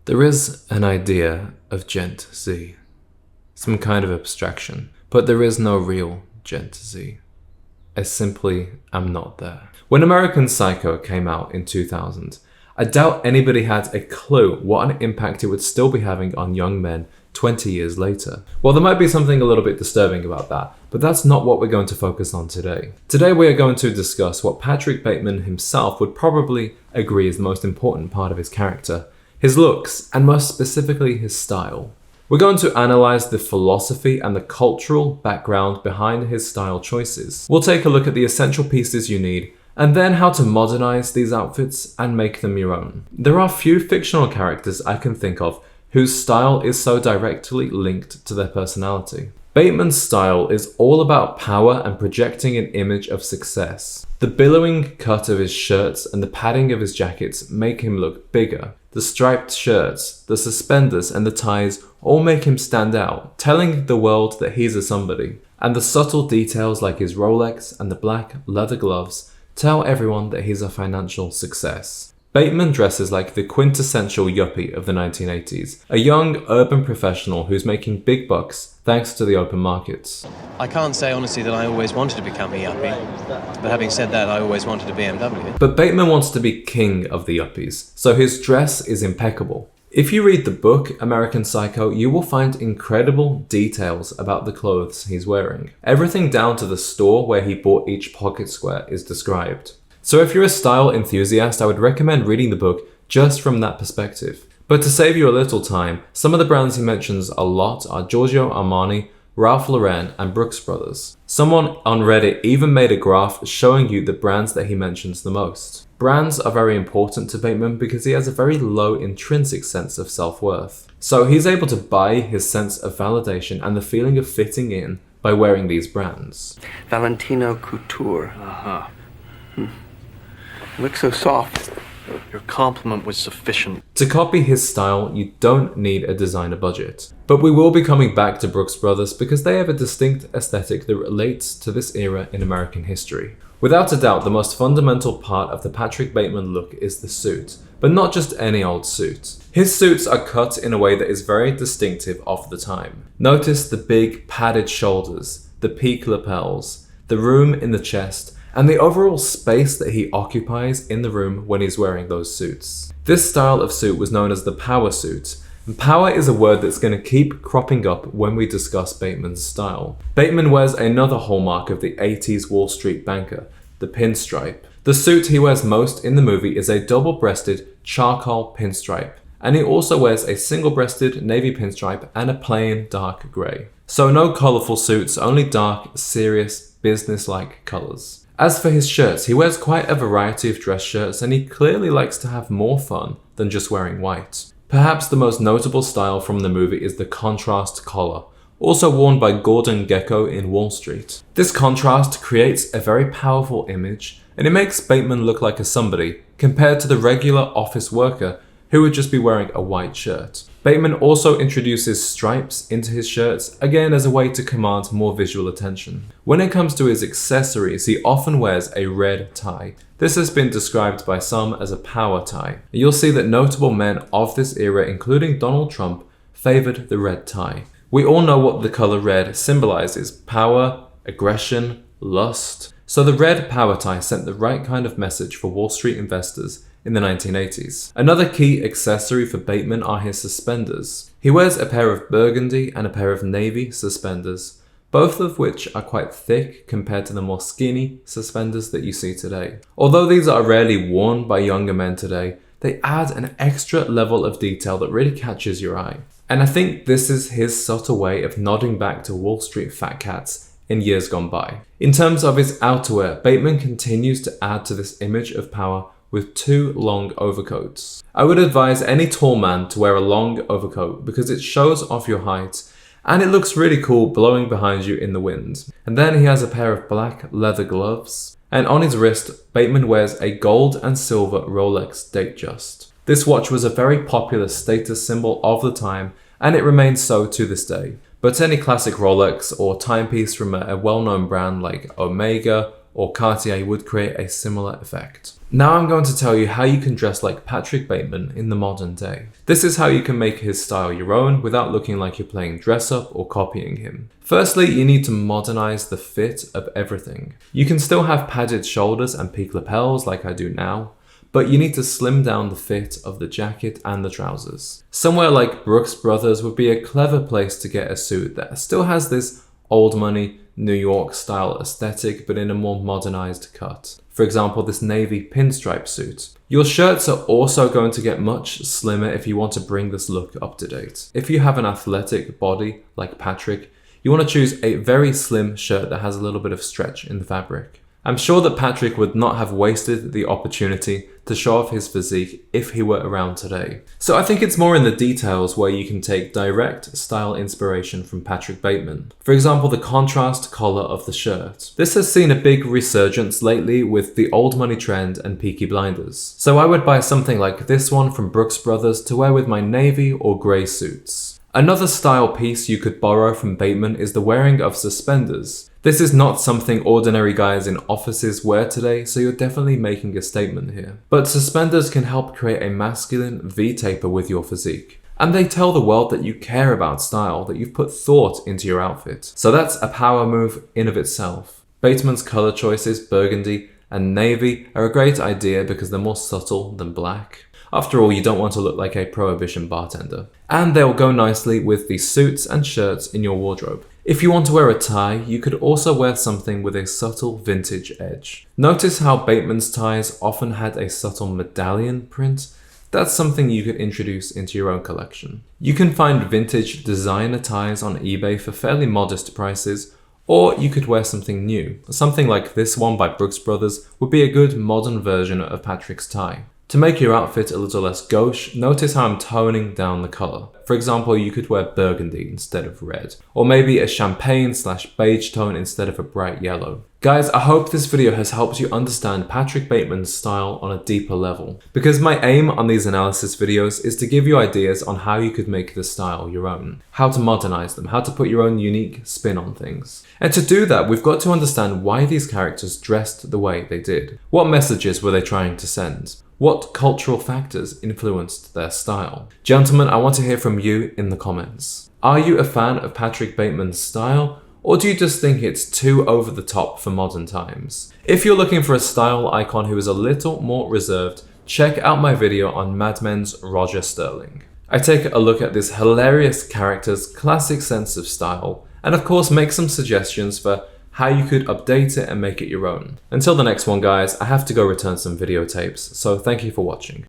There is an idea of Gent Z, some kind of abstraction, but there is no real Gent Z. I simply am not there. When American Psycho came out in 2000, I doubt anybody had a clue what an impact it would still be having on young men 20 years later. Well, there might be something a little bit disturbing about that, but that's not what we're going to focus on today. Today we are going to discuss what Patrick Bateman himself would probably agree is the most important part of his character, his looks, and most specifically his style. We're going to analyze the philosophy and the cultural background behind his style choices. We'll take a look at the essential pieces you need, and then how to modernize these outfits and make them your own. There are few fictional characters I can think of whose style is so directly linked to their personality. Bateman's style is all about power and projecting an image of success. The billowing cut of his shirts and the padding of his jackets make him look bigger. The striped shirts, the suspenders and the ties all make him stand out, telling the world that he's a somebody. And the subtle details like his Rolex and the black leather gloves tell everyone that he's a financial success. Bateman dresses like the quintessential yuppie of the 1980s, a young urban professional who's making big bucks thanks to the open markets. I can't say honestly that I always wanted to become a yuppie, but having said that, I always wanted a BMW. But Bateman wants to be king of the yuppies, so his dress is impeccable. If you read the book American Psycho, you will find incredible details about the clothes he's wearing. Everything down to the store where he bought each pocket square is described. So if you're a style enthusiast, I would recommend reading the book just from that perspective. But to save you a little time, some of the brands he mentions a lot are Giorgio Armani, Ralph Lauren, and Brooks Brothers. Someone on Reddit even made a graph showing you the brands that he mentions the most. Brands are very important to Bateman because he has a very low intrinsic sense of self-worth. So he's able to buy his sense of validation and the feeling of fitting in by wearing these brands. Valentino Couture. You look so soft. Your compliment was sufficient. To copy his style, you don't need a designer budget. But we will be coming back to Brooks Brothers because they have a distinct aesthetic that relates to this era in American history. Without a doubt, the most fundamental part of the Patrick Bateman look is the suit, but not just any old suit. His suits are cut in a way that is very distinctive of the time. Notice the big padded shoulders, the peak lapels, the room in the chest, and the overall space that he occupies in the room when he's wearing those suits. This style of suit was known as the power suit, and power is a word that's going to keep cropping up when we discuss Bateman's style. Bateman wears another hallmark of the 80s Wall Street banker, the pinstripe. The suit he wears most in the movie is a double-breasted charcoal pinstripe, and he also wears a single-breasted navy pinstripe and a plain dark grey. So no colourful suits, only dark, serious, business-like colours. As for his shirts, he wears quite a variety of dress shirts and he clearly likes to have more fun than just wearing white. Perhaps the most notable style from the movie is the contrast collar, also worn by Gordon Gekko in Wall Street. This contrast creates a very powerful image and it makes Bateman look like a somebody compared to the regular office worker who would just be wearing a white shirt. Bateman also introduces stripes into his shirts, again as a way to command more visual attention. When it comes to his accessories, he often wears a red tie. This has been described by some as a power tie. You'll see that notable men of this era, including Donald Trump, favored the red tie. We all know what the color red symbolizes: power, aggression, lust. So the red power tie sent the right kind of message for Wall Street investors in the 1980s. Another key accessory for Bateman are his suspenders. He wears a pair of burgundy and a pair of navy suspenders, both of which are quite thick compared to the more skinny suspenders that you see today. Although these are rarely worn by younger men today, they add an extra level of detail that really catches your eye. And I think this is his subtle way of nodding back to Wall Street fat cats in years gone by. In terms of his outerwear, Bateman continues to add to this image of power with two long overcoats. I would advise any tall man to wear a long overcoat because it shows off your height and it looks really cool blowing behind you in the wind. And then he has a pair of black leather gloves, and on his wrist, Bateman wears a gold and silver Rolex Datejust. This watch was a very popular status symbol of the time and it remains so to this day. But any classic Rolex or timepiece from a well-known brand like Omega or Cartier would create a similar effect. Now I'm going to tell you how you can dress like Patrick Bateman in the modern day. This is how you can make his style your own without looking like you're playing dress up or copying him. Firstly, you need to modernize the fit of everything. You can still have padded shoulders and peak lapels like I do now, but you need to slim down the fit of the jacket and the trousers. Somewhere like Brooks Brothers would be a clever place to get a suit that still has this old money, New York style aesthetic, but in a more modernized cut. For example, this navy pinstripe suit. Your shirts are also going to get much slimmer if you want to bring this look up to date. If you have an athletic body like Patrick, you want to choose a very slim shirt that has a little bit of stretch in the fabric. I'm sure that Patrick would not have wasted the opportunity to show off his physique if he were around today. So I think it's more in the details where you can take direct style inspiration from Patrick Bateman. For example, the contrast collar of the shirt. This has seen a big resurgence lately with the old money trend and Peaky Blinders. So I would buy something like this one from Brooks Brothers to wear with my navy or grey suits. Another style piece you could borrow from Bateman is the wearing of suspenders. This is not something ordinary guys in offices wear today, so you're definitely making a statement here. But suspenders can help create a masculine V-taper with your physique. And they tell the world that you care about style, that you've put thought into your outfit. So that's a power move in of itself. Bateman's color choices, burgundy and navy, are a great idea because they're more subtle than black. After all, you don't want to look like a prohibition bartender. And they'll go nicely with the suits and shirts in your wardrobe. If you want to wear a tie, you could also wear something with a subtle vintage edge. Notice how Bateman's ties often had a subtle medallion print? That's something you could introduce into your own collection. You can find vintage designer ties on eBay for fairly modest prices, or you could wear something new. Something like this one by Brooks Brothers would be a good modern version of Patrick's tie. To make your outfit a little less gauche, notice how I'm toning down the color. For example, you could wear burgundy instead of red, or maybe a champagne/beige tone instead of a bright yellow. Guys, I hope this video has helped you understand Patrick Bateman's style on a deeper level, because my aim on these analysis videos is to give you ideas on how you could make this style your own, how to modernize them, how to put your own unique spin on things. And to do that, we've got to understand why these characters dressed the way they did. What messages were they trying to send? What cultural factors influenced their style? Gentlemen, I want to hear from you in the comments. Are you a fan of Patrick Bateman's style, or do you just think it's too over the top for modern times? If you're looking for a style icon who is a little more reserved, check out my video on Mad Men's Roger Sterling. I take a look at this hilarious character's classic sense of style, and of course make some suggestions for how you could update it and make it your own. Until the next one, guys, I have to go return some videotapes, so thank you for watching.